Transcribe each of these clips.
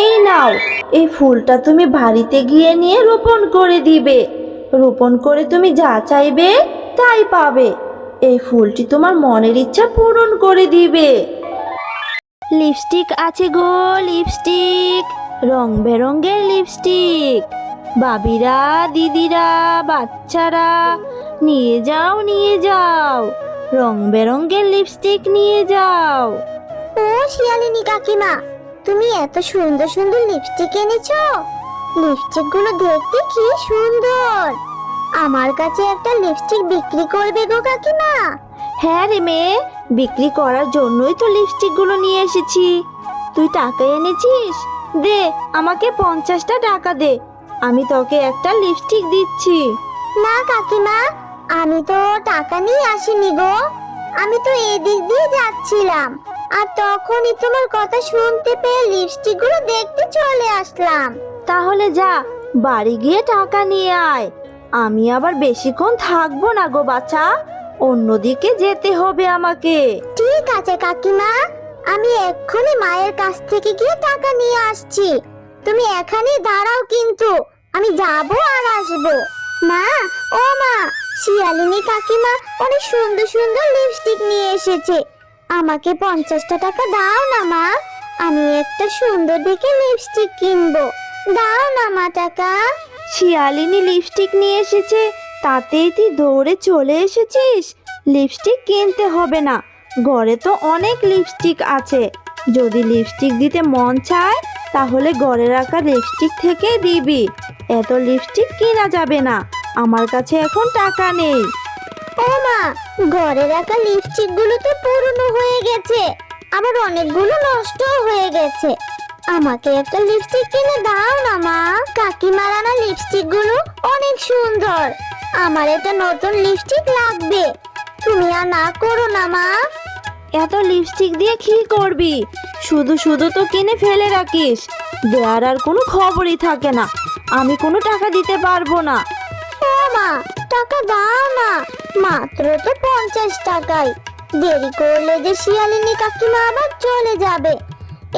এই নাও, এই ফুলটা তুমি বাড়িতে গিয়ে নিয়ে রোপণ করে দিবে। রোপণ করে তুমি যা চাইবে তাই পাবে। এই ফুলটি তোমার মনের ইচ্ছা পূরণ করে দিবে। লিপস্টিক আছে গো, লিপস্টিক, রং বেরঙের লিপস্টিক। বাবিরা, দিদিরা, বাচ্চারা, নিয়ে যাও নিয়ে যাও, রং বেরঙের লিপস্টিক নিয়ে যাও। ও শিয়ালিনী কাকিমা, তুমি এত সুন্দর সুন্দর লিপস্টিক এনেছো। লিপস্টিক গুলো দেখতে কি সুন্দর। আমার কাছে একটা লিপস্টিক বিক্রি করবে গো কাকিমা? হ্যাঁ রে মেয়ে, বিক্রি করার জন্যই তো লিপস্টিক গুলো নিয়ে এসেছি। তুই টাকা এনেছিস? দে, আমাকে 50টা টাকা দে, আমি তোকে একটা লিপস্টিক দিচ্ছি। না কাকিমা, আমি তো টাকা নিয়ে আসিনি গো। আমি তো এদিক দিয়ে যাচ্ছিলাম, আর তখনই তোমার কথা শুনতে পেয়ে লিপস্টিক গুলো দেখতে চলে আসলাম। তাহলে যা, বাড়ি গিয়ে টাকা নিয়ে আয়। আমি আবার বেশিক্ষণ থাকবো না গো বাছা, অন্যদিকে যেতে হবে আমাকে। ঠিক আছে কাকিমা, আমি এক্ষুনি মায়ের কাছ থেকে গিয়ে টাকা নিয়ে আসছি। তুমি এখানে দাঁড়াও, কিন্তু আমি যাব আর আসবো। মা, ও মা, শিয়ালিনী কাকিমা অনেক সুন্দর সুন্দর লিপস্টিক নিয়ে এসেছে। আমাকে 50টা টাকা দাও না মা, আমি একটা সুন্দর দেখে লিপস্টিক কিনবো। দাও না মা টাকা। শিয়ালিনী লিপস্টিক নিয়ে এসেছে, তাতেই তুই দৌড়ে চলে এসেছিস? লিপস্টিক কিনতে হবে না, ঘরে তো অনেক লিপস্টিক আছে। যদি লিপস্টিক দিতে মন চায় তাহলে ঘরে রাখা লিপস্টিক থেকে দিবি। এত লিপস্টিক কেনা যাবে না, আমার কাছে এখন টাকা নেই। ও মা, ঘরে রাখা লিপস্টিক গুলো তো পুরনো হয়ে গেছে, আবার অনেকগুলো নষ্ট হয়ে গেছে। আমাকে একটা লিপস্টিক কিনে দাও না মা। কাকিমার আনা লিপস্টিক গুলো অনেক সুন্দর, আমার একটা নতুন লিপস্টিক লাগবে। তুমি আর না করো না মা। এত লিপস্টিক দিয়ে কি করবি? শুধু শুধু তো কিনে ফেলে রাখিস, দেওয়ার আর কোনো খবরই থাকে না। আমি কোনো টাকা দিতে পারবো না। ও মা, টাকা দাও না, মাত্র তো 50 টাকাই। দেরি করলে যে শিয়ালিনী কাকিমা আবার চলে যাবে।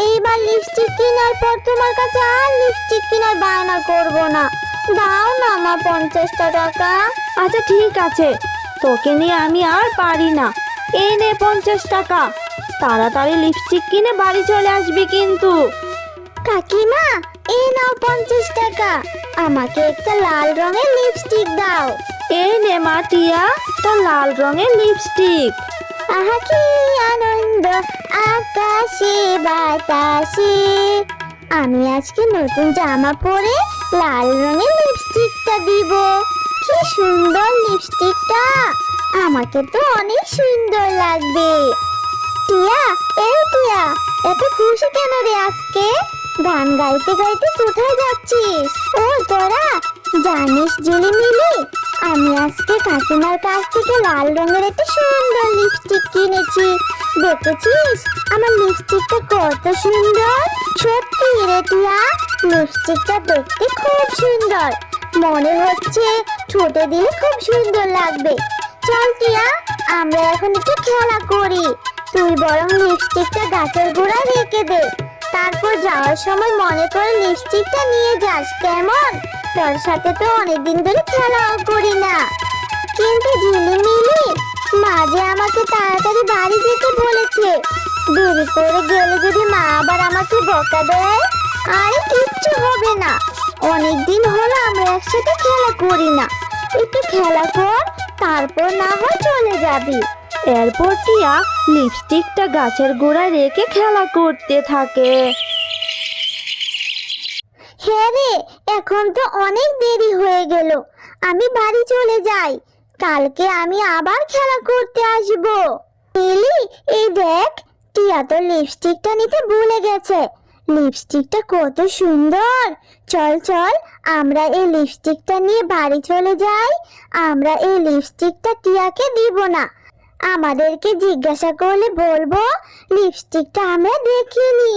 এইবার লিপস্টিক কেনার পর তোমার কাছে আর লিপস্টিক কেনার বায়না করব না। দাও না মা 50টা টাকা। আচ্ছা ঠিক আছে, তোকে নিয়ে আমি আর পারি না। এই নে 50 টাকা, তাড়াতাড়ি লিপস্টিক কিনে বাড়ি চলে আসবি কিন্তু। কাকিমা, এই নাও 50 টাকা, আমাকে একটা লাল রঙের লিপস্টিক দাও। এই নে মা টিয়া, তা লাল রঙের লিপস্টিক। আহা কি আনন্দ আকাশে বাতাসে, আমি আজকে নতুন জামা পরে লাল রঙের লিপস্টিকটা দিব। কি সুন্দর লিপস্টিকটা, আমাকে তো অনেক সুন্দর লাগবে। টিয়া, এই টিয়া, এত খুশি কেন রে আজকে? গান গাইতে গাইতে কোথায় যাচ্ছিস? ও তোরা জানিস ঝিলিমিলি, আমি আজকে কাকিমার কাছ থেকে লাল রঙের একটা সুন্দর লিপস্টিক কিনেছি। দেখেছিস আমার লিপস্টিকটা কত সুন্দর? সত্যি রে টিয়া, লিপস্টিকটা দেখতে খুব সুন্দর, মনে হচ্ছে ঠোঁটে দিলে খুব সুন্দর লাগবে। চল টিয়া, আমরা এখন একটু খেলা করি। তুই বরং লিপস্টিকটা গাছের গোড়ায় রেখে দে, তারপর যাওয়ার সময় মনে করে লিপস্টিকটা নিয়ে যাস, কেমন? তোর সাথে তো অনেকদিন ধরে খেলাও করি না। কিন্তু ঝিলিমিলি, মাঝে আমাকে তাড়াতাড়ি বাড়ি যেতে বলেছে। দেরি করে গেলে যদি মা আবার আমাকে বকা দেয়। আরে কিচ্ছু হবে না, অনেকদিন হলো আমরা একসাথে খেলা করি না। একটু খেলা কর, তারপর না হয় চলে যাবি। এরপর টিয়া লিপস্টিকটা গাছের গোড়ায় রেখে খেলা করতে থাকে। হ্যাঁ রে, এখন তো অনেক দেরি হয়ে গেল, আমি বাড়ি চলে যাই। কালকে আমি আবার খেলা করতে আসবো। মিলি, এই দেখ, টিয়া তো লিপস্টিকটা নিতে ভুলে গেছে। লিপস্টিকটা কত সুন্দর। চল চল, আমরা এই লিপস্টিকটা নিয়ে বাড়ি চলে যাই। আমরা এই লিপস্টিকটা টিয়াকে দিব না, আমাদেরকে জিজ্ঞাসা করলে বলবো লিপস্টিকটা আমরা দেখিনি।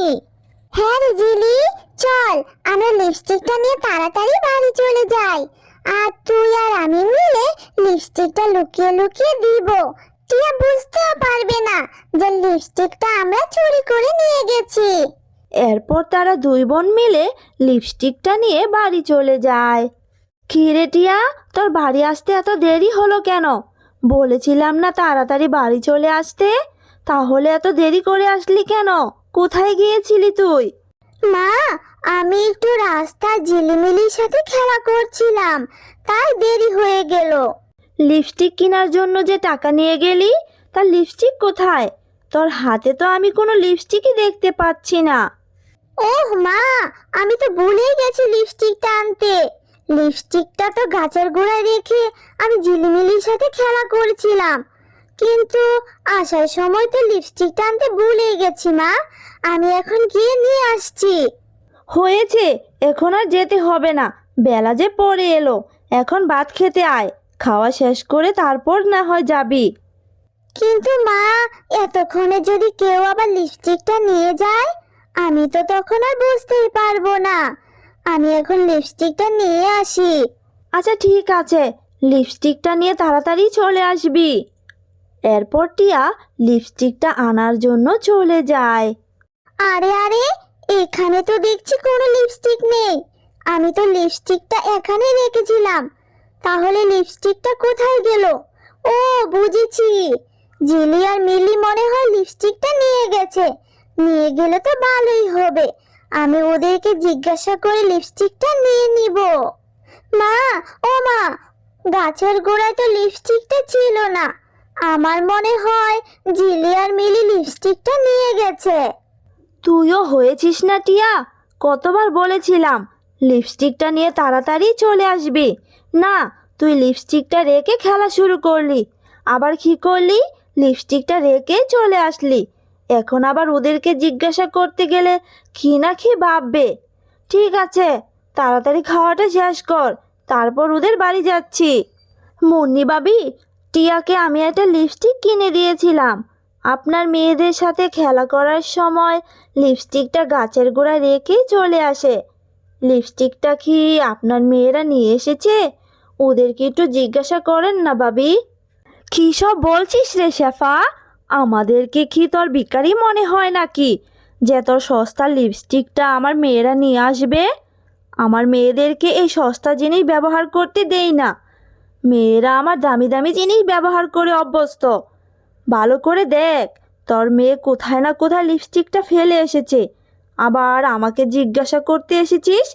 হ্যাঁ রে জিলি, চল আমরা লিপস্টিকটা নিয়ে তাড়াতাড়ি বাড়ি চলে যাই। আর তুই আর আমি মিলে লিপস্টিকটা লুকিয়ে লুকিয়ে দিব। টিয়া বুঝতেও পারবে না যে লিপস্টিকটা আমরা চুরি করে নিয়ে গেছি। এরপর তারা দুই বোন মিলে লিপস্টিকটা নিয়ে বাড়ি চলে যায়। কি রে টিয়া, তোর বাড়ি আসতে এত দেরি হলো কেন? বলেছিলাম না তাড়াতাড়ি বাড়ি চলে আসতে? তাহলে এত দেরি করে আসলি কেন? কোথায় গিয়েছিলি তুই? মা, আমি একটু রাস্তায় ঝিলিমিলির সাথে খেলা করছিলাম, তাই দেরি হয়ে গেল। লিপস্টিক কেনার জন্য যে টাকা নিয়ে গেলি, তার লিপস্টিক কোথায়? তোর হাতে তো আমি কোনো লিপস্টিকই দেখতে পাচ্ছি না। ওহ মা, আমি তো ভুলেই গেছি লিপস্টিকটা আনতে। লিপস্টিকটা তো গাছের গোড়ায় রেখে আমি ঝিলিমিলির সাথে খেলা করছিলাম, কিন্তু আসার সময় তো লিপস্টিকটা আনতে ভুলেই গেছি মা। আমি এখন গিয়ে নিয়ে আসছি। হয়েছে, এখন আর যেতে হবে না, বেলা যে পড়ে এলো। এখন ভাত খেতে আয়, খাওয়া শেষ করে তারপর না হয় যাবি। কিন্তু মা, এতক্ষণে যদি কেউ আবার লিপস্টিকটা নিয়ে যায়, আমি তো তখন আর বুঝতেই পারবো না। আমি এখন লিপস্টিকটা নিয়ে আসি। আচ্ছা ঠিক আছে, লিপস্টিকটা নিয়ে তাড়াতাড়ি চলে আসবি। এরপর টিয়া লিপস্টিকটা আনার জন্য চলে যায়। আরে আরে, এখানে তো দেখছি কোনো লিপস্টিক নেই। আমি তো লিপস্টিকটা এখানে রেখেছিলাম, তাহলে লিপস্টিকটা কোথায় গেল? ও, বুঝেছি, জিলি আর মিলি মনে হয় লিপস্টিকটা নিয়ে গেছে। নিয়ে গেলে তো ভালোই হবে, আমি ওদেরকে জিজ্ঞাসা করে লিপস্টিকটা নিয়ে নিব। মা, ও মা, গাছের গোড়ায় তো লিপস্টিকটা ছিল না। আমার মনে হয় জিলি আর মিলি লিপস্টিকটা নিয়ে গেছে। তুইও হয়েছিস না টিয়া, কতবার বলেছিলাম লিপস্টিকটা নিয়ে তাড়াতাড়ি চলে আসবি। না, তুই লিপস্টিকটা রেখে খেলা শুরু করলি। আবার কি করলি? লিপস্টিকটা রেখে চলে আসলি। এখন আবার ওদেরকে জিজ্ঞাসা করতে গেলে কি না কি ভাববে। ঠিক আছে, তাড়াতাড়ি খাওয়াটা শেষ কর, তারপর ওদের বাড়ি যাচ্ছি। মুন্নি ভাবি, টিয়াকে আমি একটা লিপস্টিক কিনে দিয়েছিলাম। আপনার মেয়েদের সাথে খেলা করার সময় লিপস্টিকটা গাছের গোড়ায় রেখেই চলে আসে। লিপস্টিকটা কি আপনার মেয়েরা নিয়ে এসেছে? ওদেরকে একটু জিজ্ঞাসা করেন না ভাবি। কী সব বলছিস রে শেফা? আমাদেরকে কি তোর ভিখারি মনে হয় নাকি, যে তোর সস্তা লিপস্টিকটা আমার মেয়েরা নিয়ে আসবে? আমার মেয়েদেরকে এই সস্তা জিনিস ব্যবহার করতে দেই না। মেয়েরা আমার দামি দামি জিনিস ব্যবহার করে অভ্যস্ত। ভালো করে দেখ, তোর মেয়ে কোথায় না কোথায় লিপস্টিকটা ফেলে এসেছে, আবার আমাকে জিজ্ঞাসা করতে এসেছিস?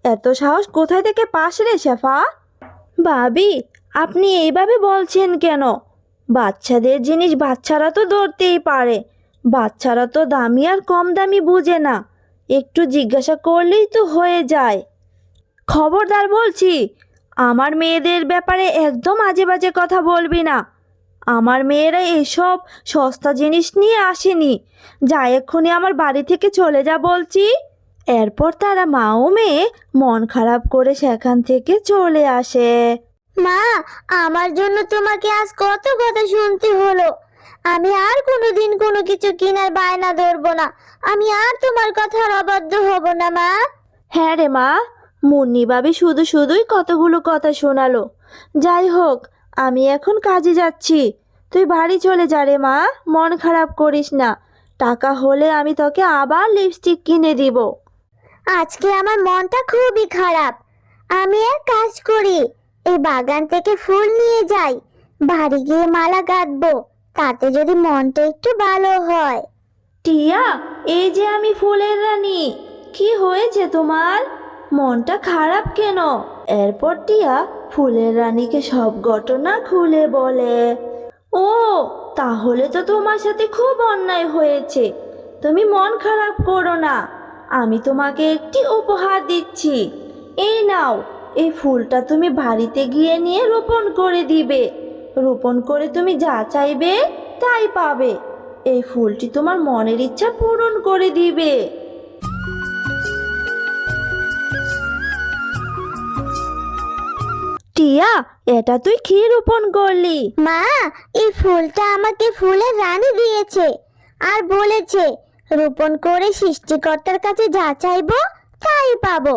এত সাহস কোথায় থেকে পাস রে শেফা? ভাবি, আপনি এইভাবে বলছেন কেন? বাচ্চাদের জিনিস বাচ্চারা তো ধরতেই পারে। বাচ্চারা তো দামি আর কম দামি বুঝে না, একটু জিজ্ঞাসা করলেই তো হয়ে যায়। খবরদার বলছি, আমার মেয়েদের ব্যাপারে একদম আজে বাজে কথা বলবি না। আমার মেয়েরা এসব সস্তা জিনিস নিয়ে আসেনি। যা, এক্ষুনি আমার বাড়ি থেকে চলে যা বলছি। এরপর তারা মা ও মেয়ে মন খারাপ করে সেখান থেকে চলে আসে। মা, আমার জন্য তোমাকে আজ কত কথা শুনতে হলো। আমি আর কোনোদিন কোনো কিছু কেনার বায়না ধরবো না। আমি আর তোমার কথার অবাধ্য হব না মা। হ্যাঁ রে মা, মুন্নি ভাবি শুধু শুধুই কতগুলো কথা শোনালো। যাই হোক, আমি এখন কাজে যাচ্ছি, তুই বাড়ি চলে যা রে মা, মন খারাপ করিস না। টাকা হলে আমি তোকে আবার লিপস্টিক কিনে দিব। আজকে আমার মনটা খুবই খারাপ। আমি এক কাজ করি, এই বাগান থেকে ফুল নিয়ে যাই, বাড়ি গিয়ে মালা গাঁথবো, তাতে যদি মনটা একটু ভালো হয়। টিয়া, এই যে আমি ফুলের রানী। কি হয়েছে তোমার? মনটা খারাপ কেন? এরপর টিয়া ফুলের রানীকে সব ঘটনা খুলে বলে। ও, তাহলে তো তোমার সাথে খুব অন্যায় হয়েছে। তুমি মন খারাপ করো না, আমি তোমাকে একটি উপহার দিচ্ছি। এই নাও, এই ফুলটা তুমি বাড়িতে গিয়ে নিয়ে রোপণ করে দিবে। রোপণ করে তুমি যা চাইবে তাই পাবে। এই ফুলটি তোমার মনের ইচ্ছা পূরণ করে দিবে। টিয়া, এটা তুই কি রোপণ করলি? মা, এই ফুলটা আমাকে ফুলের রানী দিয়েছে, আর বলেছে রোপণ করে সৃষ্টিকর্তার কাছে যা চাইবো তাই পাবো।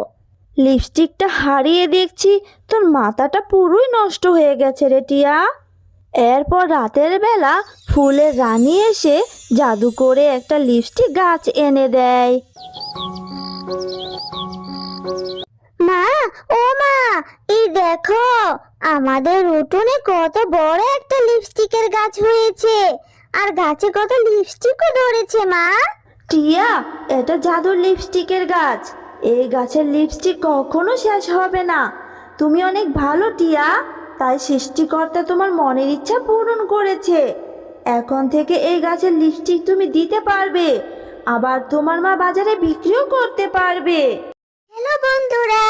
লিপস্টিকটা হারিয়ে দেখছি তোর মাথাটা পুরোই নষ্ট হয়ে গেছে রে টিয়া। এরপর রাতের বেলা ফুলের রানী এসে জাদু করে একটা লিপস্টিক গাছ এনে দেয়। মা, ও মা, এই দেখো আমাদের উঠোনে কত বড় একটা লিপস্টিকের গাছ হয়েছে, আর গাছে কত লিপস্টিকও ধরেছে মা। টিয়া, এটা জাদুর লিপস্টিকের গাছ। এই গাছের লিপস্টিক কখনো শেষ হবে না। তুমি অনেক ভালো টিয়া, তাই সৃষ্টিকর্তা তোমার মনের ইচ্ছা পূরণ করেছে। এখন থেকে এই গাছের লিপস্টিক তুমি দিতে পারবে, আবার তোমার মা বাজারে বিক্রিও করতে পারবে। হ্যালো বন্ধুরা,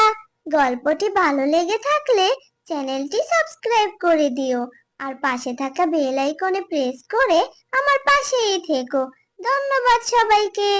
গল্পটি ভালো লেগে থাকলে চ্যানেলটি সাবস্ক্রাইব করে দিও আর পাশে থাকা বেল আইকনে প্রেস করে আমার পাশেই থেকো। ধন্যবাদ সবাইকে।